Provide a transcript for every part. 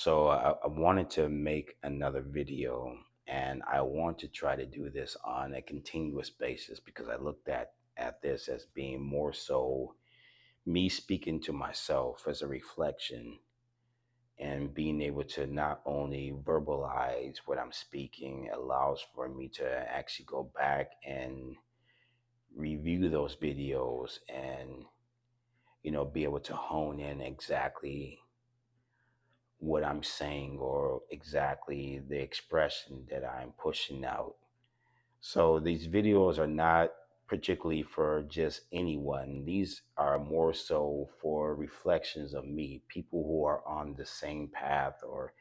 So I wanted to make another video, and I want to try to do this on a continuous basis because I looked at this as being more so me speaking to myself as a reflection and being able to not only verbalize what I'm speaking allows for me to actually go back and review those videos and be able to hone in exactly what I'm saying or exactly the expression that I'm pushing out. So these videos are not particularly for just anyone. These are more so for reflections of me, people who are on the same path or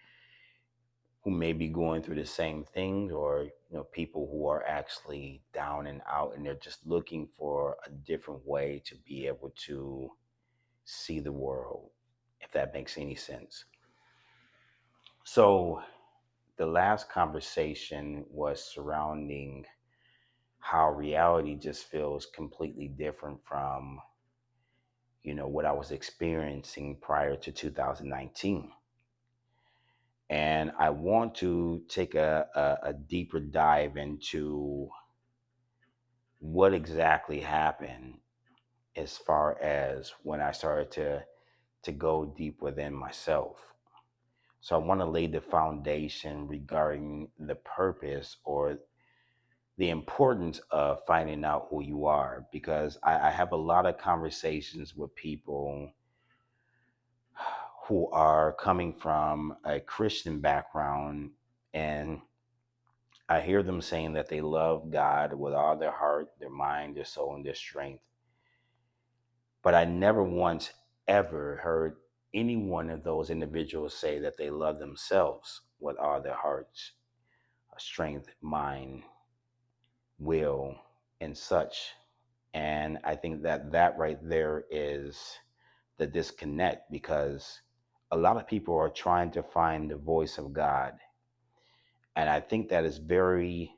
who may be going through the same things, or people who are actually down and out and they're just looking for a different way to be able to see the world, if that makes any sense. So the last conversation was surrounding how reality just feels completely different from what I was experiencing prior to 2019. And I want to take a deeper dive into what exactly happened as far as when I started to go deep within myself. So I want to lay the foundation regarding the purpose or the importance of finding out who you are, because I have a lot of conversations with people who are coming from a Christian background, and I hear them saying that they love God with all their heart, their mind, their soul, and their strength. But I never once ever heard any one of those individuals say that they love themselves with all their hearts, strength, mind, will, and such. And I think that that right there is the disconnect, because a lot of people are trying to find the voice of God. And I think that is very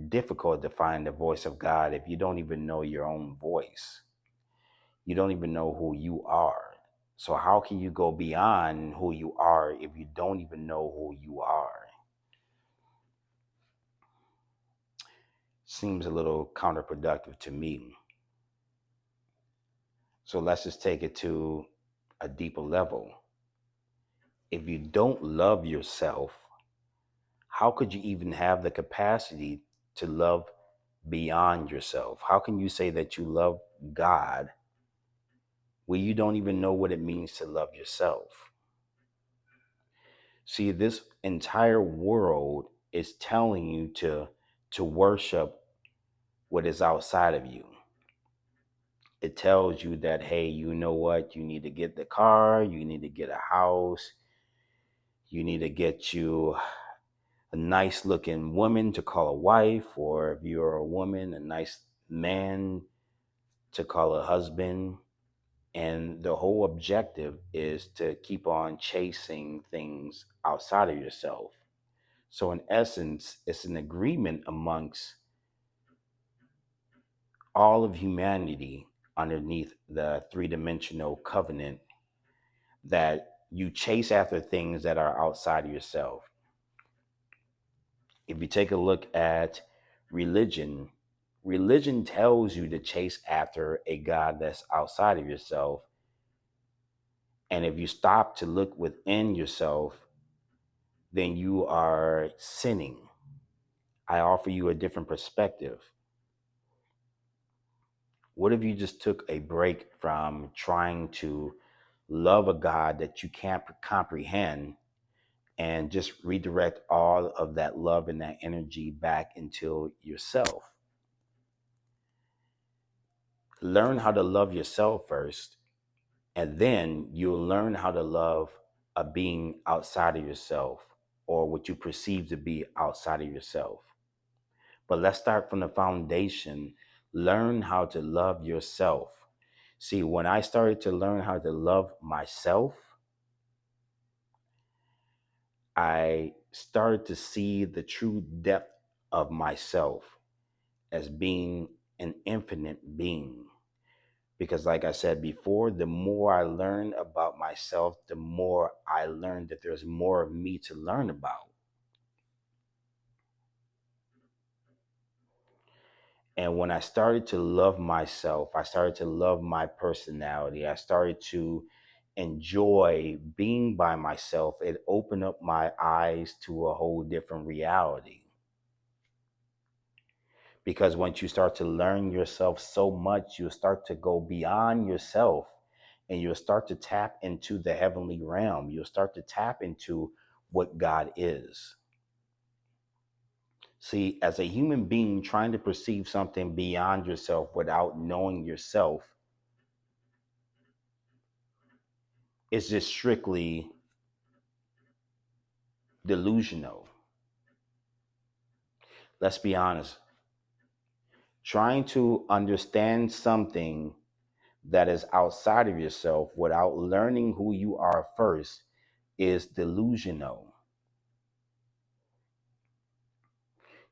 difficult to find the voice of God if you don't even know your own voice. You don't even know who you are. So, how can you go beyond who you are if you don't even know who you are? Seems a little counterproductive to me. So, let's just take it to a deeper level. If you don't love yourself, how could you even have the capacity to love beyond yourself? How can you say that you love God when you don't even know what it means to love yourself? See, this entire world is telling you to worship what is outside of you. It tells you that, hey, you know what? You need to get the car, you need to get a house, you need to get you a nice looking woman to call a wife, or if you're a woman, a nice man to call a husband. And the whole objective is to keep on chasing things outside of yourself. So, in essence, it's an agreement amongst all of humanity underneath the three-dimensional covenant that you chase after things that are outside of yourself. If you take a look at religion, religion tells you to chase after a God that's outside of yourself. And if you stop to look within yourself, then you are sinning. I offer you a different perspective. What if you just took a break from trying to love a God that you can't comprehend and just redirect all of that love and that energy back into yourself? Learn how to love yourself first, and then you'll learn how to love a being outside of yourself, or what you perceive to be outside of yourself. But let's start from the foundation. Learn how to love yourself. See, when I started to learn how to love myself, I started to see the true depth of myself as being an infinite being. Because, like I said before, the more I learn about myself, the more I learned that there's more of me to learn about. And when I started to love myself, I started to love my personality, I started to enjoy being by myself. It opened up my eyes to a whole different reality. Because once you start to learn yourself so much, you'll start to go beyond yourself and you'll start to tap into the heavenly realm. You'll start to tap into what God is. See, as a human being, trying to perceive something beyond yourself without knowing yourself is just strictly delusional. Let's be honest. Trying to understand something that is outside of yourself without learning who you are first is delusional.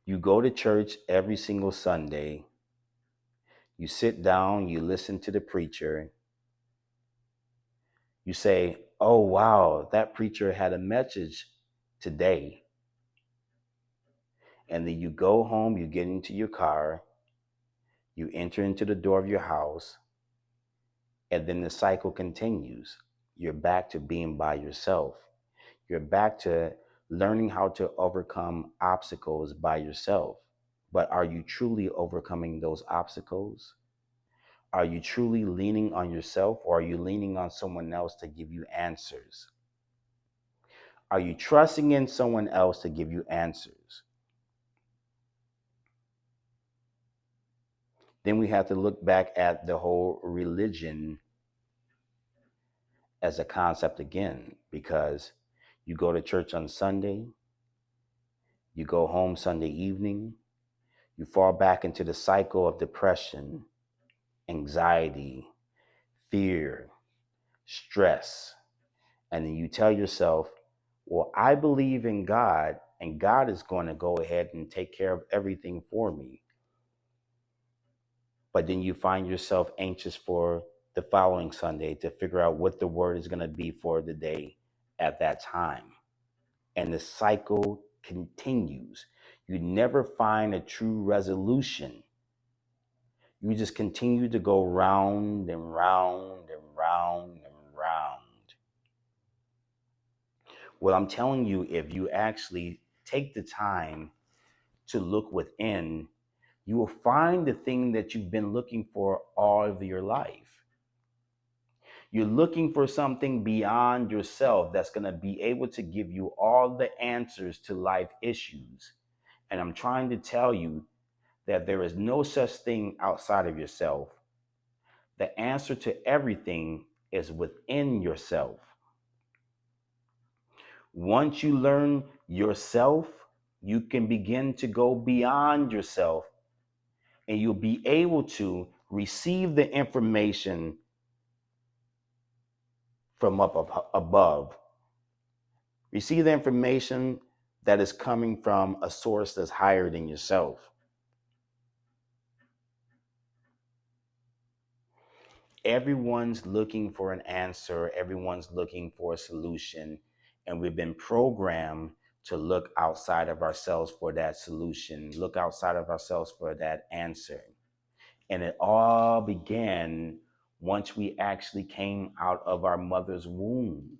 You go to church every single Sunday, you sit down, you listen to the preacher, you say, "Oh, wow, that preacher had a message today." And then you go home, you get into your car, you enter into the door of your house, and then the cycle continues. You're back to being by yourself. You're back to learning how to overcome obstacles by yourself. But are you truly overcoming those obstacles? Are you truly leaning on yourself, or are you leaning on someone else to give you answers? Are you trusting in someone else to give you answers? Then we have to look back at the whole religion as a concept again, because you go to church on Sunday, you go home Sunday evening, you fall back into the cycle of depression, anxiety, fear, stress. And then you tell yourself, well, I believe in God, and God is going to go ahead and take care of everything for me. But then you find yourself anxious for the following Sunday to figure out what the word is going to be for the day at that time. And the cycle continues. You never find a true resolution. You just continue to go round and round and round and round. Well, I'm telling you, if you actually take the time to look within, you will find the thing that you've been looking for all of your life. You're looking for something beyond yourself that's going to be able to give you all the answers to life issues. And I'm trying to tell you that there is no such thing outside of yourself. The answer to everything is within yourself. Once you learn yourself, you can begin to go beyond yourself and you'll be able to receive the information from up above. Receive the information that is coming from a source that's higher than yourself. Everyone's looking for an answer, everyone's looking for a solution, and we've been programmed to look outside of ourselves for that solution, look outside of ourselves for that answer. And it all began once we actually came out of our mother's womb.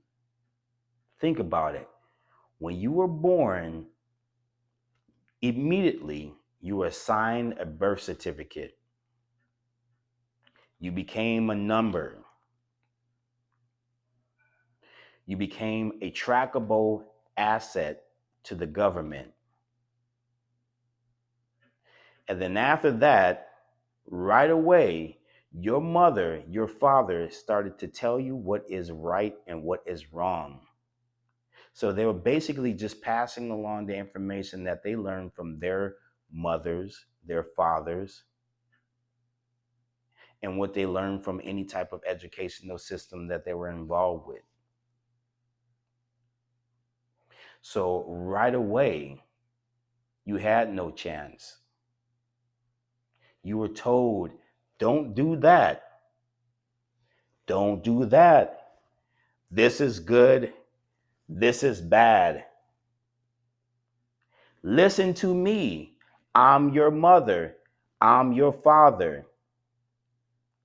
Think about it. When you were born, immediately you were assigned a birth certificate. You became a number. You became a trackable asset to the government. And then after that, right away, your mother, your father started to tell you what is right and what is wrong. So they were basically just passing along the information that they learned from their mothers, their fathers, and what they learned from any type of educational system that they were involved with. So right away, you had no chance. You were told, don't do that. Don't do that. This is good. This is bad. Listen to me. I'm your mother. I'm your father.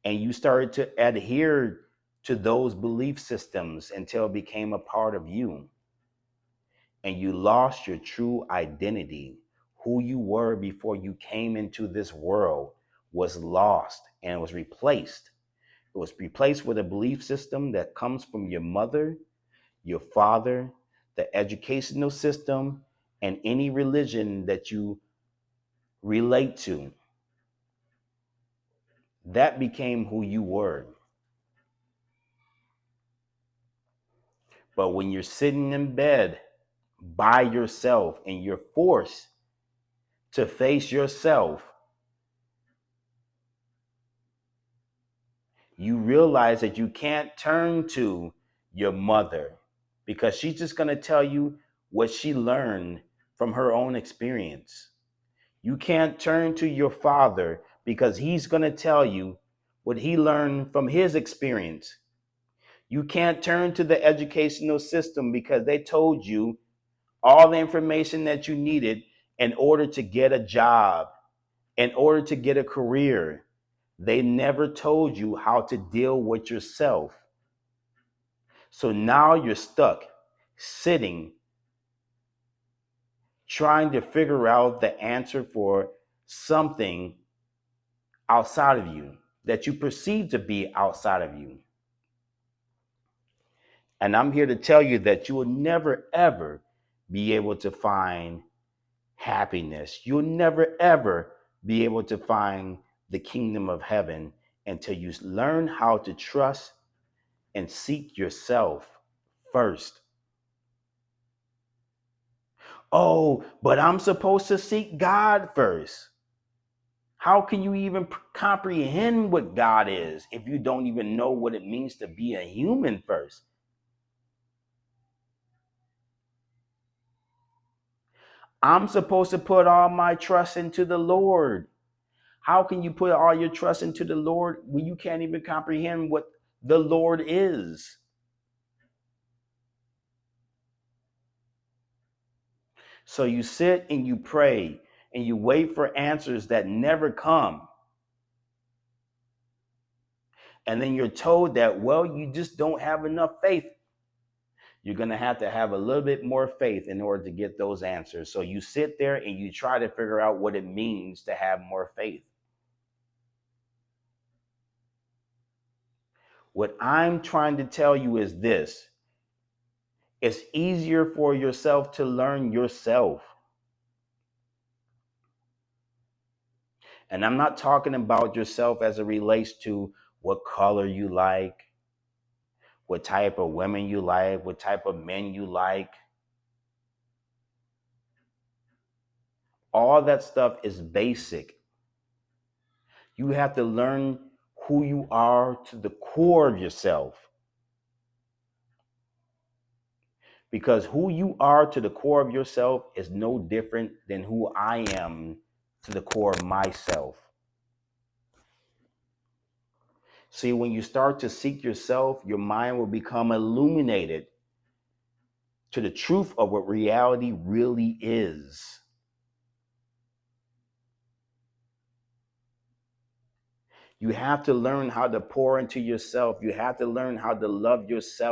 And you started to adhere to those belief systems until it became a part of you. And you lost your true identity. Who you were before you came into this world was lost and was replaced. It was replaced with a belief system that comes from your mother, your father, the educational system, and any religion that you relate to. That became who you were. But when you're sitting in bed by yourself and you're forced to face yourself, you realize that you can't turn to your mother because she's just going to tell you what she learned from her own experience. You can't turn to your father because he's going to tell you what he learned from his experience. You can't turn to the educational system because they told you all the information that you needed in order to get a job, in order to get a career. They never told you how to deal with yourself. So now you're stuck sitting, trying to figure out the answer for something outside of you that you perceive to be outside of you. And I'm here to tell you that you will never, ever be able to find happiness. You'll never, ever be able to find the kingdom of heaven until you learn how to trust and seek yourself first. Oh, but I'm supposed to seek God first. How can you even comprehend what God is if you don't even know what it means to be a human first? I'm supposed to put all my trust into the Lord. How can you put all your trust into the Lord when you can't even comprehend what the Lord is? So you sit and you pray and you wait for answers that never come. And then you're told that, well, you just don't have enough faith. You're going to have a little bit more faith in order to get those answers. So you sit there and you try to figure out what it means to have more faith. What I'm trying to tell you is this: it's easier for yourself to learn yourself. And I'm not talking about yourself as it relates to what color you like, what type of women you like, what type of men you like. All that stuff is basic. You have to learn who you are to the core of yourself. Because who you are to the core of yourself is no different than who I am to the core of myself. See, when you start to seek yourself, your mind will become illuminated to the truth of what reality really is. You have to learn how to pour into yourself. You have to learn how to love yourself.